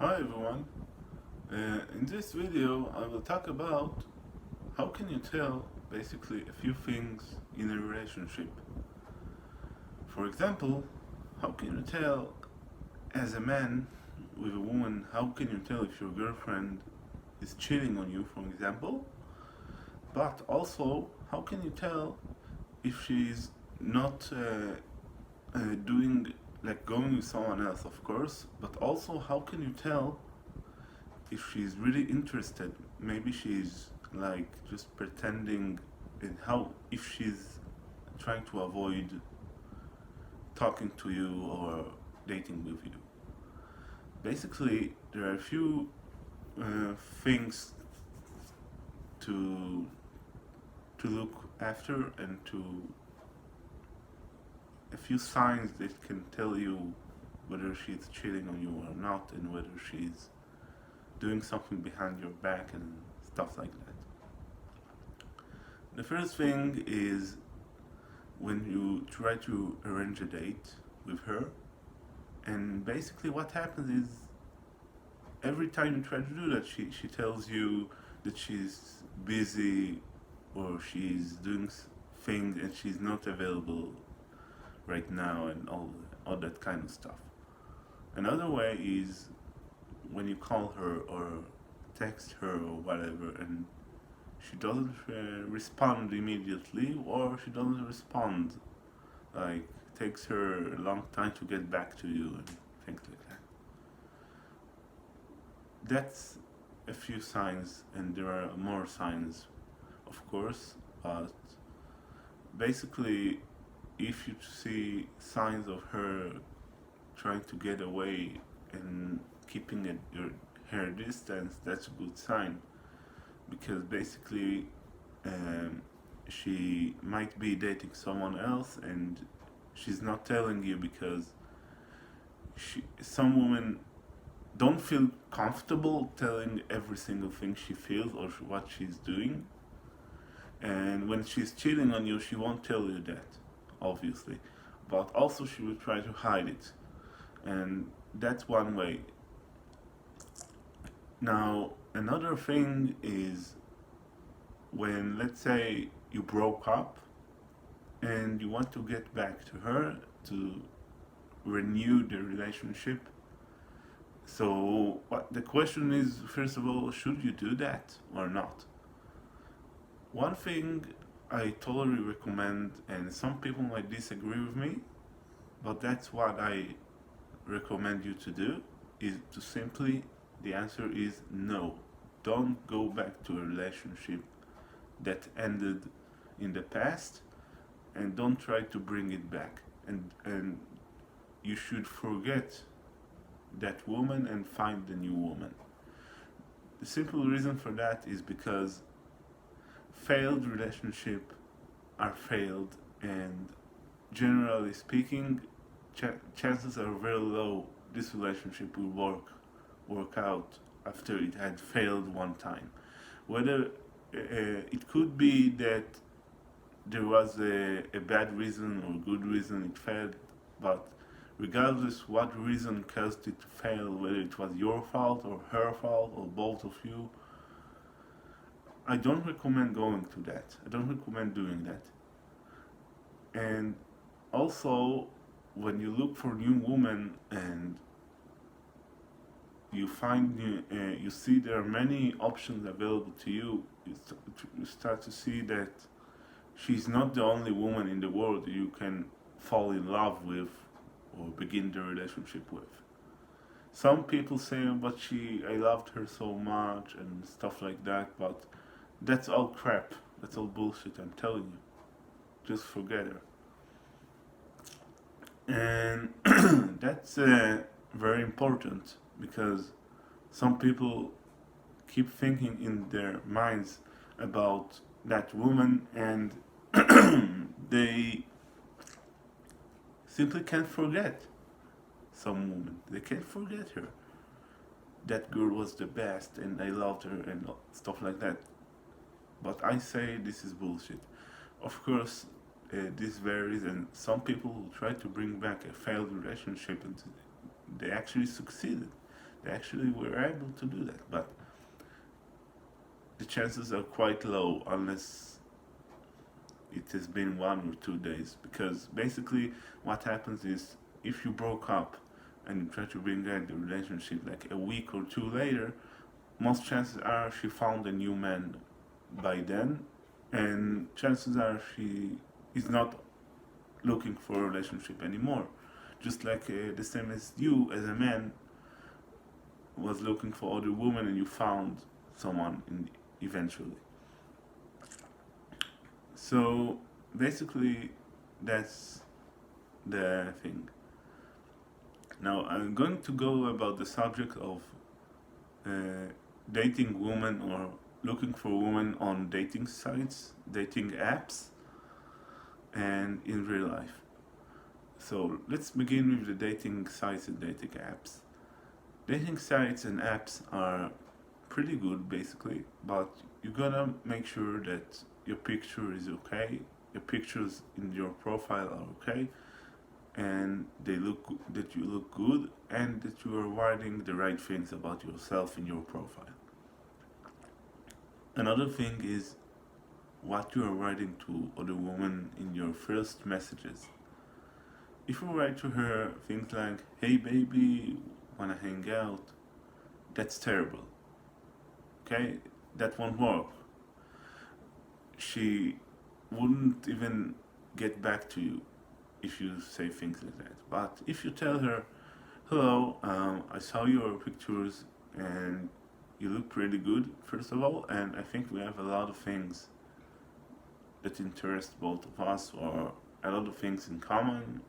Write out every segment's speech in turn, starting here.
Hi everyone. In this video, I will talk about how can you tell basically a few things in a relationship. For example, how can you tell as a man with a woman, how can you tell if your girlfriend is cheating on you, for example? But also, how can you tell if she's not doing like going with someone else, of course, but also how can you tell if she's really interested? Maybe she's like just pretending, and how if she's trying to avoid talking to you or dating with you. Basically, there are a few things to look after, and to a few signs that can tell you whether she's cheating on you or not, and whether she's doing something behind your back and stuff like that. The first thing is when you try to arrange a date with her, and basically what happens is every time you try to do that, she tells you that she's busy or she's doing things and she's not available right now, and all that kind of stuff. Another way is when you call her or text her or whatever, and she doesn't respond immediately, or she doesn't respond, like takes her a long time to get back to you and things like that. That's a few signs, and there are more signs, of course, but basically, if you see signs of her trying to get away and keeping her distance, that's a good sign, because basically she might be dating someone else and she's not telling you because some women don't feel comfortable telling every single thing she feels or what she's doing. And when she's cheating on you, she won't tell you that, obviously. But also, she will try to hide it. And that's one way. Now, another thing is when, let's say, you broke up and you want to get back to her to renew the relationship. So, what the question is, first of all, should you do that or not? One thing I totally recommend, and some people might disagree with me, but that's what I recommend you to do, is to simply, the answer is no. Don't go back to a relationship that ended in the past, and don't try to bring it back. And you should forget that woman and find the new woman. The simple reason for that is because failed relationships are failed, and generally speaking, chances are very low this relationship will work out after it had failed one time. Whether it could be that there was a bad reason or good reason it failed, but regardless what reason caused it to fail, whether it was your fault or her fault or both of you, I don't recommend going to that. I don't recommend doing that. And also, when you look for new women and you find you see there are many options available to you, you start to see that she's not the only woman in the world you can fall in love with or begin the relationship with. Some people say, but I loved her so much and stuff like that, but that's all crap. That's all bullshit, I'm telling you. Just forget her. And that's very important, because some people keep thinking in their minds about that woman, and they simply can't forget some woman. They can't forget her. That girl was the best and I loved her and stuff like that. But I say this is bullshit. Of course, this varies, and some people will try to bring back a failed relationship and they actually succeeded. they actually were able to do that. But the chances are quite low unless it has been 1 or 2 days. Because basically, what happens is if you broke up and you try to bring back the relationship like a week or two later, most chances are she found a new man by then, and chances are she is not looking for a relationship anymore. Just like the same as you, as a man, was looking for other women and you found someone eventually. So basically, that's the thing. Now I'm going to go about the subject of uh, dating women or looking for women on dating sites, dating apps, and in real life. So let's begin with the dating sites and dating apps. Dating sites and apps are pretty good basically, but you gotta make sure that your picture is okay, your pictures in your profile are okay, and that you look good, and that you are writing the right things about yourself in your profile. Another thing is what you are writing to other women in your first messages. If you write to her things like, "Hey baby, wanna hang out," that's terrible. Okay? That won't work. She wouldn't even get back to you if you say things like that. But if you tell her, "Hello, I saw your pictures and you look pretty good, first of all, and I think we have a lot of things that interest both of us, or a lot of things in common,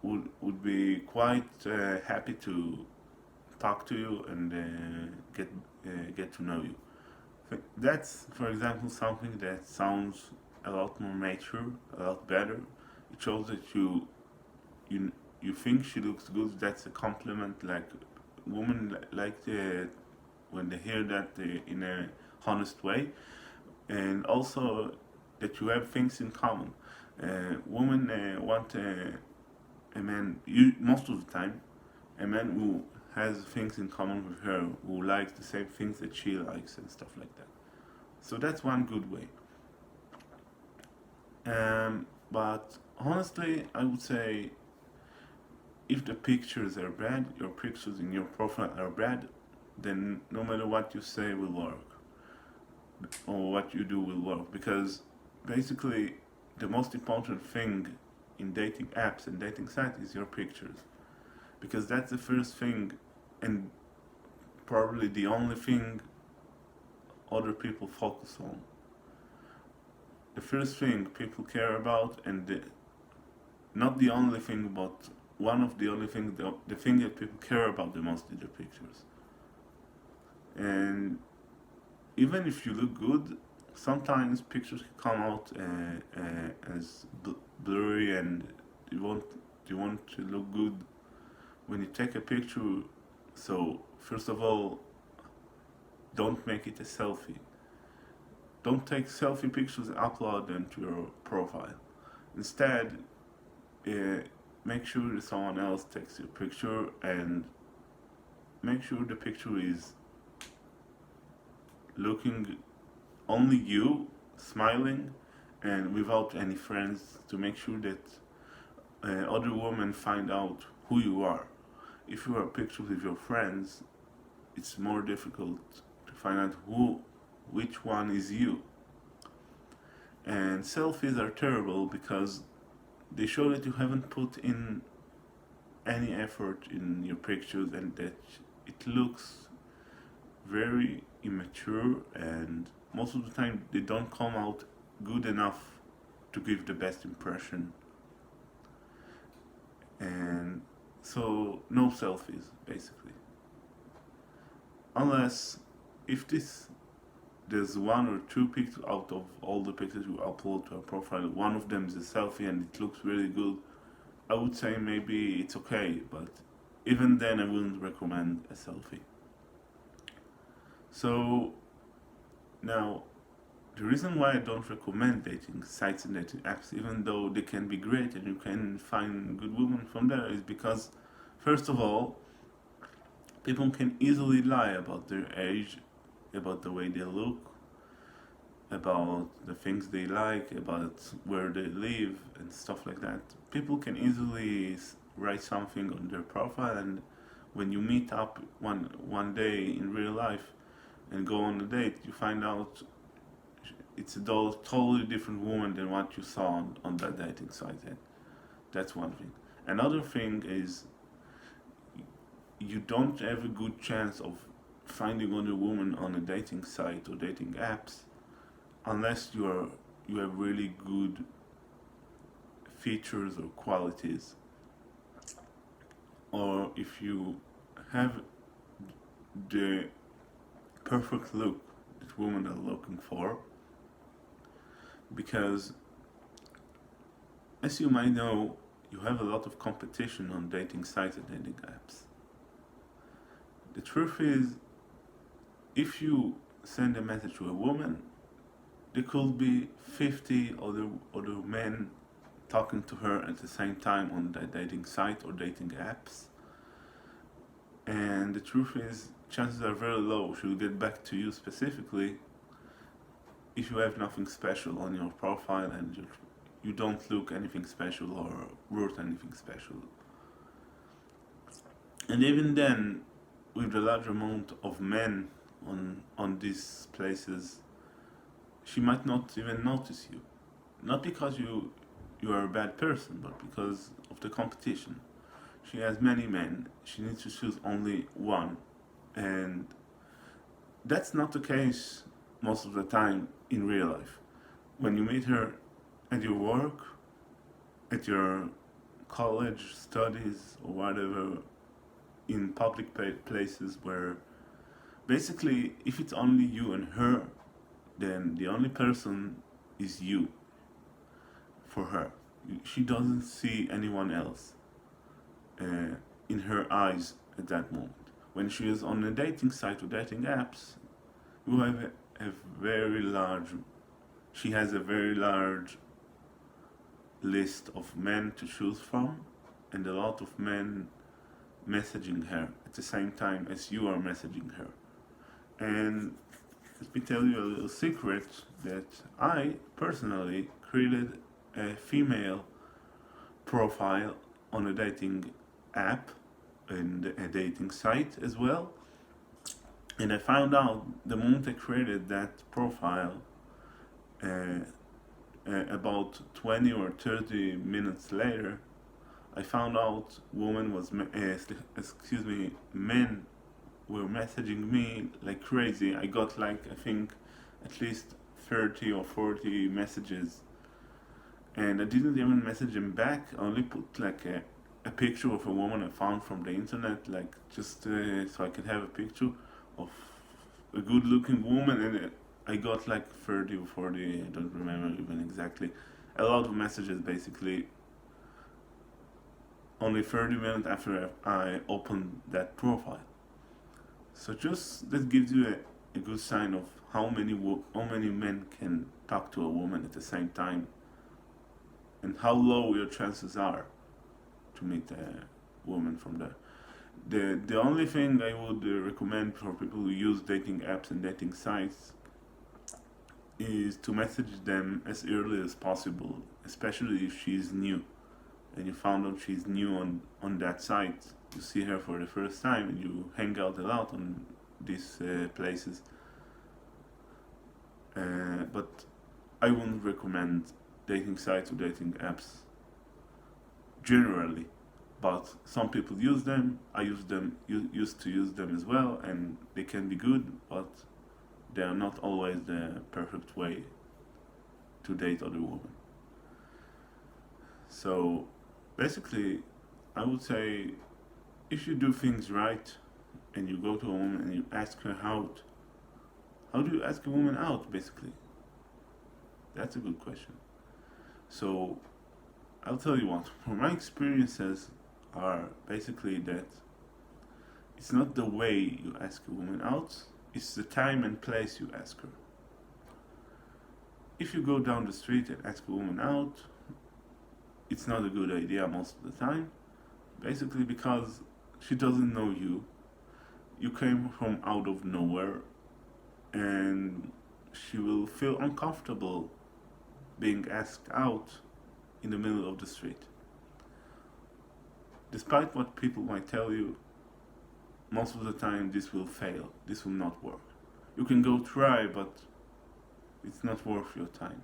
would be quite happy to talk to you and get to know you." That's, for example, something that sounds a lot more mature, a lot better. It shows that you you think she looks good. That's a compliment. Like women like when they hear that in a honest way, and also that you have things in common. Women want a man, most of the time, a man who has things in common with her, who likes the same things that she likes and stuff like that. So that's one good way. But honestly, I would say if the pictures are bad, your pictures in your profile are bad, then no matter what you say will work, or what you do will work. Because basically, the most important thing in dating apps and dating sites is your pictures. Because that's the first thing, and probably the only thing other people focus on. The first thing people care about, and not the only thing, but one of the only things, the thing that people care about the most is the pictures. And even if you look good, sometimes pictures can come out as blurry, and you want to look good when you take a picture. So first of all, don't make it a selfie. Don't take selfie pictures and upload them to your profile. Instead, uh, make sure that someone else takes your picture, and make sure the picture is looking only you, smiling, and without any friends, to make sure that other women find out who you are. If you are pictures with your friends, it's more difficult to find out which one is you. And selfies are terrible because they show that you haven't put in any effort in your pictures, and that it looks very immature, and most of the time they don't come out good enough to give the best impression. And so no selfies basically, unless if there's 1 or 2 pictures out of all the pictures you upload to a profile, one of them is a selfie and it looks really good. I would say maybe it's okay, but even then I wouldn't recommend a selfie. So now, the reason why I don't recommend dating sites and dating apps, even though they can be great and you can find good women from there, is because, first of all, people can easily lie about their age, about the way they look, about the things they like, about where they live, and stuff like that. People can easily write something on their profile, and when you meet up one day in real life and go on a date, you find out it's a totally different woman than what you saw on that dating site. And that's one thing. Another thing is you don't have a good chance of finding other women on a dating site or dating apps unless you have really good features or qualities, or if you have the perfect look that women are looking for. Because as you might know, you have a lot of competition on dating sites and dating apps. The truth is, if you send a message to a woman, there could be 50 other men talking to her at the same time on that dating site or dating apps. And the truth is, chances are very low she'll get back to you specifically if you have nothing special on your profile and you don't look anything special or worth anything special. And even then, with the large amount of men on these places, she might not even notice you. Not because you are a bad person, but because of the competition. She has many men. She needs to choose only one. And that's not the case most of the time in real life. When you meet her at your work, at your college studies, or whatever, in public places where basically if it's only you and her, then the only person is you for her. She doesn't see anyone else in her eyes at that moment. When she is on a dating site or dating apps, you have a very large, she has a very large list of men to choose from, and a lot of men messaging her at the same time as you are messaging her. And let me tell you a little secret that I personally created a female profile on a dating app and a dating site as well. And I found out the moment I created that profile, about 20 or 30 minutes later, I found out men were messaging me like crazy. I got like, I think, at least 30 or 40 messages, and I didn't even message them back. I only put like a picture of a woman I found from the internet, like just so I could have a picture of a good looking woman, and I got like 30 or 40, I don't remember even exactly, a lot of messages basically only 30 minutes after I opened that profile. So just that gives you a good sign of how many men can talk to a woman at the same time, and how low your chances are to meet a woman from there. The only thing I would recommend for people who use dating apps and dating sites is to message them as early as possible, especially if she's new and you found out she's new on that site. You see her for the first time and you hang out a lot on these places. But I wouldn't recommend dating sites or dating apps generally. But some people use them. I used to use them as well, and they can be good, but they are not always the perfect way to date other women. So basically, I would say if you do things right and you go to a woman and you ask her out, how do you ask a woman out basically? That's a good question. So I'll tell you what, from my experiences are basically that it's not the way you ask a woman out, it's the time and place you ask her. If you go down the street and ask a woman out, it's not a good idea most of the time, basically because she doesn't know you, you came from out of nowhere, and she will feel uncomfortable being asked out in the middle of the street. Despite what people might tell you, most of the time this will fail. This will not work. You can go try, but it's not worth your time.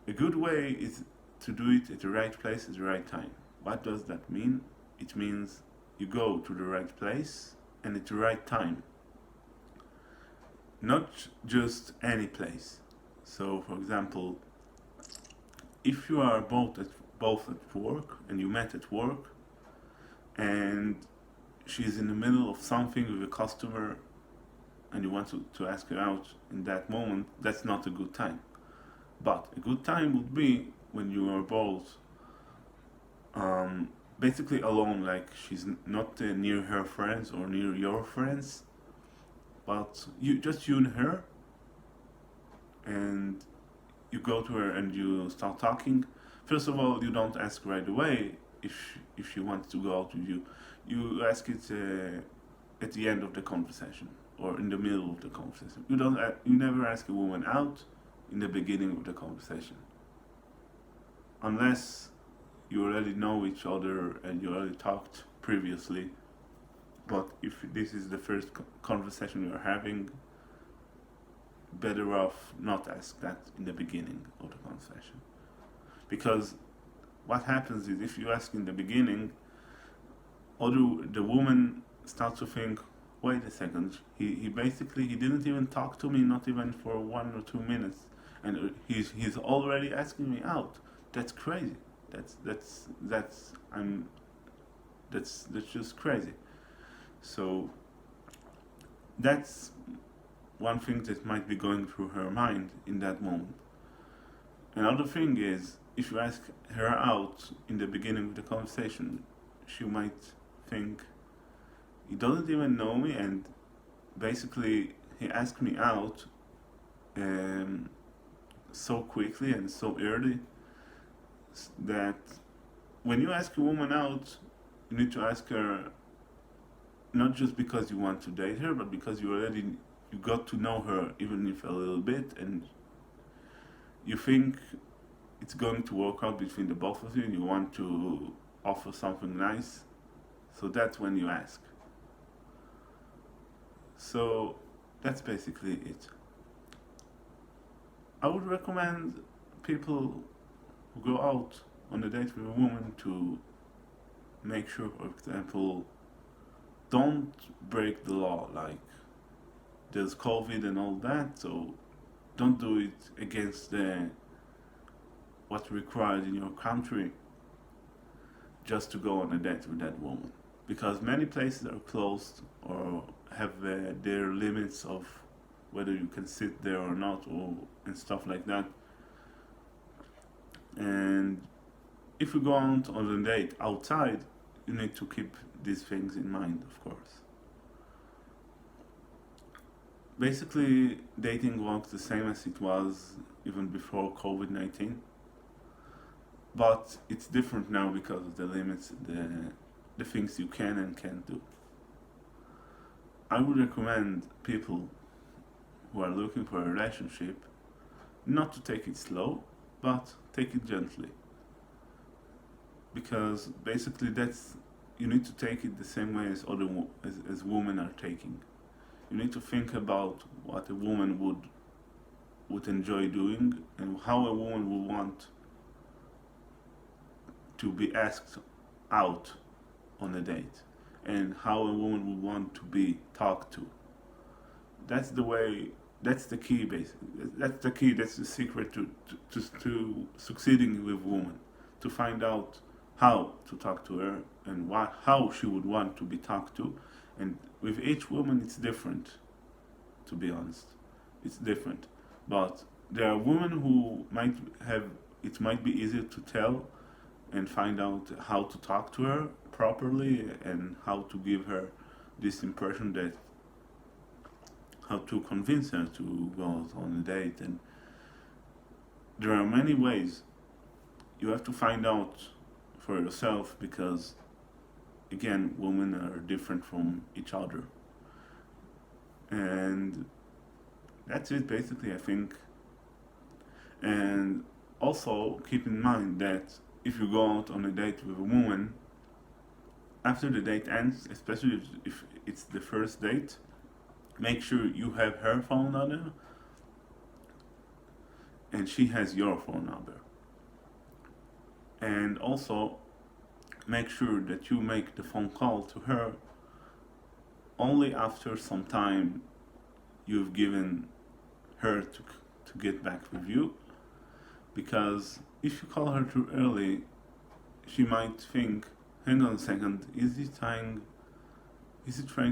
A good way is to do it at the right place at the right time. What does that mean? It means you go to the right place and at the right time. Not just any place. So, for example, if you are both at work and you met at work and she's in the middle of something with a customer and you want to ask her out in that moment, that's not a good time. But a good time would be when you are both basically alone, like she's not near her friends or near your friends, but you and her, and you go to her and you start talking. First of all, you don't ask right away if she wants to go out with you. You ask it at the end of the conversation or in the middle of the conversation. You never ask a woman out in the beginning of the conversation, unless you already know each other and you already talked previously. But if this is the first conversation you're having, better off not ask that in the beginning of the conversation. Because what happens is if you ask in the beginning, the woman starts to think, wait a second, he basically he didn't even talk to me, not even for 1 or 2 minutes, and he's already asking me out. That's crazy. That's just crazy. So that's one thing that might be going through her mind in that moment. Another thing is, if you ask her out in the beginning of the conversation, she might think, he doesn't even know me, and basically he asked me out so quickly and so early that when you ask a woman out, you need to ask her not just because you want to date her, but because you got to know her, even if a little bit, and you think it's going to work out between the both of you, and you want to offer something nice. So that's when you ask. So that's basically it. I would recommend people who go out on a date with a woman to make sure, for example, don't break the law. Like, there's COVID and all that, so don't do it against what's required in your country just to go on a date with that woman. Because many places are closed or have their limits of whether you can sit there or not, and stuff like that. And if you go out on a date outside, you need to keep these things in mind, of course. Basically, dating works the same as it was even before COVID-19, but it's different now because of the limits, the things you can and can't do. I would recommend people who are looking for a relationship not to take it slow, but take it gently. Because basically you need to take it the same way as as women are taking. You need to think about what a woman would enjoy doing and how a woman would want to be asked out on a date and how a woman would want to be talked to. That's the key basically. That's the secret to succeeding with women, to find out how to talk to her and how she would want to be talked to. And with each woman it's different, to be honest. It's different. But there are women who it might be easier to tell and find out how to talk to her properly and how to give her this impression that how to convince her to go out on a date. And there are many ways. You have to find out for yourself, because again, women are different from each other. And that's it basically, I think. And also keep in mind that if you go out on a date with a woman, after the date ends, especially if it's the first date, make sure you have her phone number and she has your phone number. And also make sure that you make the phone call to her only after some time you've given her to get back with you, because if you call her too early, she might think, hang on a second, is he trying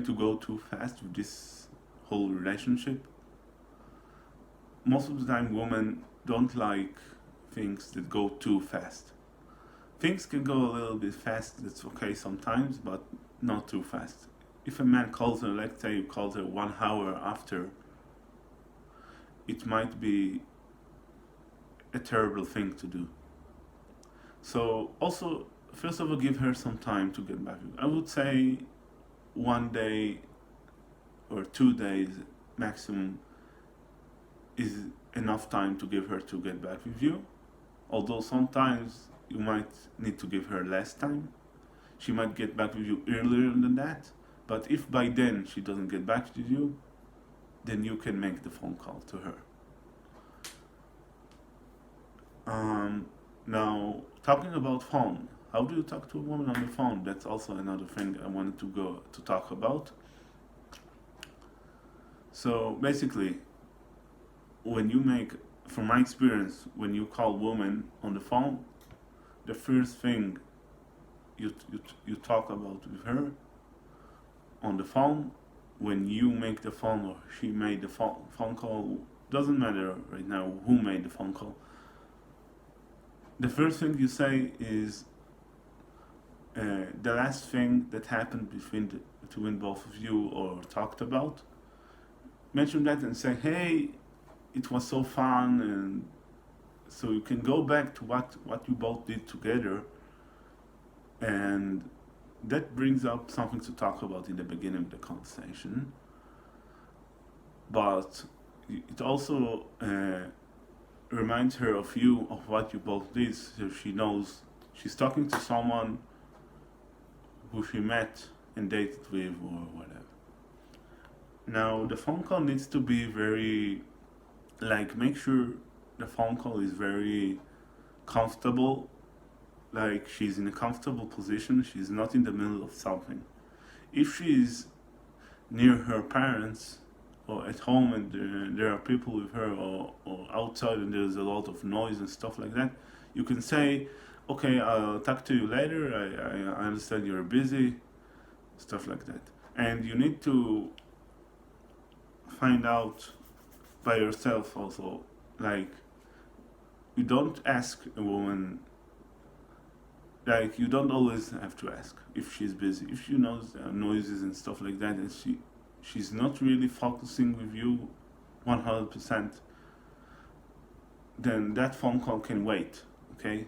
to go too fast with this whole relationship? Most of the time women don't like things that go too fast. Things can go a little bit fast, that's okay sometimes, but not too fast. If a man calls her, let's say you called her 1 hour after, it might be a terrible thing to do. So also, first of all, give her some time to get back. I would say 1 day or 2 days maximum is enough time to give her to get back with you. Although sometimes you might need to give her less time. She might get back with you earlier than that. But if by then she doesn't get back with you, then you can make the phone call to her. Now, talking about phone, how do you talk to a woman on the phone? That's also another thing I wanted to talk about. So basically, from my experience, when you call women on the phone, the first thing you talk about with her on the phone, when you make the phone or she made the phone call, doesn't matter right now who made the phone call. The first thing you say is the last thing that happened between both of you or talked about. Mention that and say, hey, it was so fun, and so you can go back to what you both did together, and that brings up something to talk about in the beginning of the conversation. But it also reminds her of what you both did, so she knows she's talking to someone who she met and dated with or whatever. Now, the phone call needs to be make sure the phone call is very comfortable, like she's in a comfortable position, she's not in the middle of something. If she's near her parents or at home and there are people with her, or outside and there's a lot of noise and stuff like that, you can say, okay, I'll talk to you later, I understand you're busy, stuff like that. And you need to find out by yourself also, like, you don't ask a woman, like, you don't always have to ask if she's busy. If she knows there are noises and stuff like that and she's not really focusing with you 100%, then that phone call can wait, okay?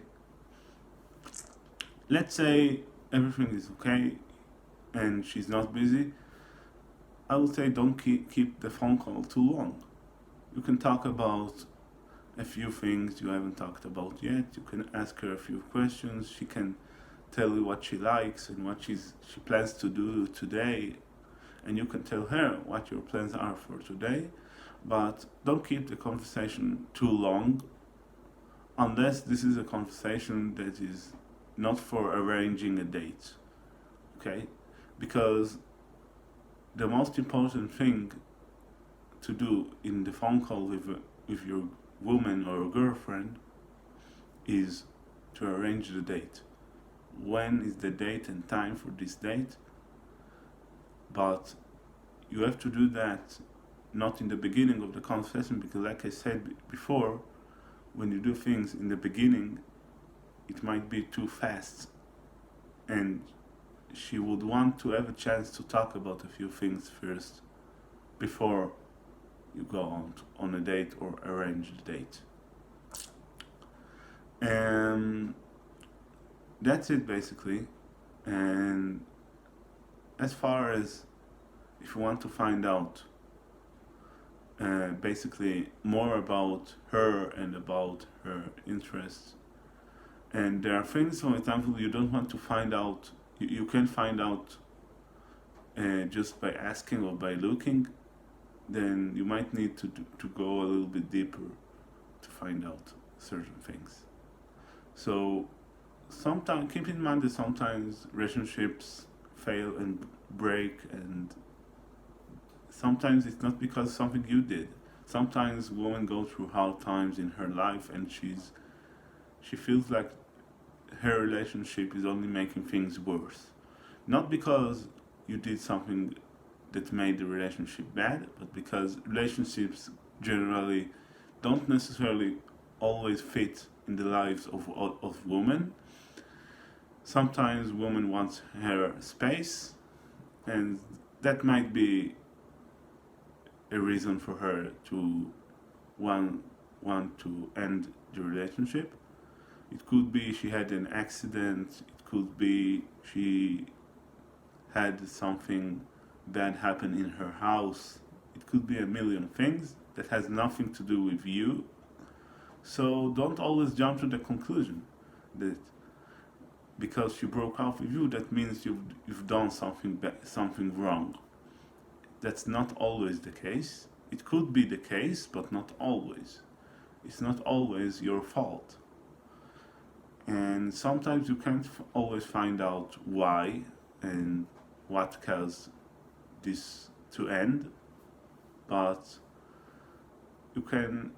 Let's say everything is okay and she's not busy. I would say don't keep the phone call too long. You can talk about a few things you haven't talked about yet. You can ask her a few questions. She can tell you what she likes and what she plans to do today, and you can tell her what your plans are for today. But don't keep the conversation too long, unless this is a conversation that is not for arranging a date, okay? Because the most important thing to do in the phone call with your woman or girlfriend is to arrange the date. When is the date and time for this date? But you have to do that not in the beginning of the conversation, because like I said before, when you do things in the beginning, it might be too fast, and she would want to have a chance to talk about a few things first before you go on a date or arrange the date. And that's it basically. And as far as if you want to find out basically more about her and about her interests. And there are things, for example, you don't want to find out, you can find out just by asking or by looking, then you might need to go a little bit deeper to find out certain things. So sometimes keep in mind that sometimes relationships fail and break, and sometimes it's not because of something you did. Sometimes women go through hard times in her life, and she feels like her relationship is only making things worse. Not because you did something that made the relationship bad, but because relationships generally don't necessarily always fit in the lives of women. Sometimes women want her space, and that might be a reason for her to want to end the relationship. It could be she had an accident, it could be she had something bad happen in her house. It could be a million things that has nothing to do with you. So don't always jump to the conclusion that because she broke up with you, that means you've done something wrong. That's not always the case. It could be the case, but not always. It's not always your fault. And sometimes you can't always find out why and what caused this to end, but you can,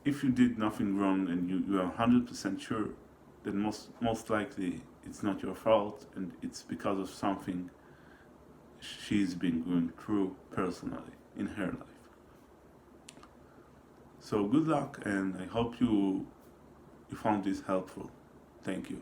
if you did nothing wrong and you are 100% sure, then most likely it's not your fault and it's because of something she's been going through personally in her life. So good luck, and I hope you found this helpful. Thank you.